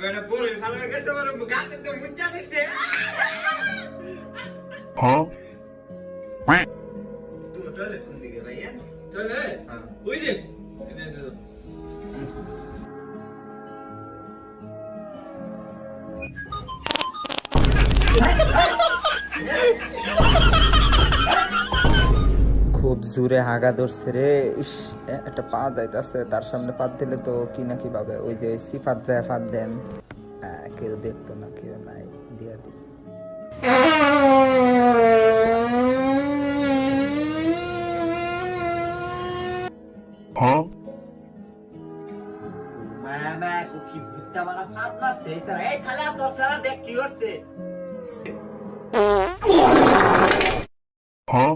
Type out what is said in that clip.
এটা বড় ভালো হয়ে গেছে বড় গাছে তো মুঞ্জা দিছে হ্যাঁ তুমি টয়লেট কোন দিকে ভাইয়া চলে হ্যাঁ ওই যে খুব জোরে হাগা ধরছে রে। ইস, একটা পা যাইতাছে, তার সামনে পাত দিলে তো কি না কি পাবে। ওই যে ওই সিফাত যায় ফাত দেন, কেউ দেখতো না, কেউ নাই, দিয়া দি। হ্যাঁ মামা কি ভুট্টা মারা ফাট মারছে এই শালা তোর সারা দেখ কি হচ্ছে হ্যাঁ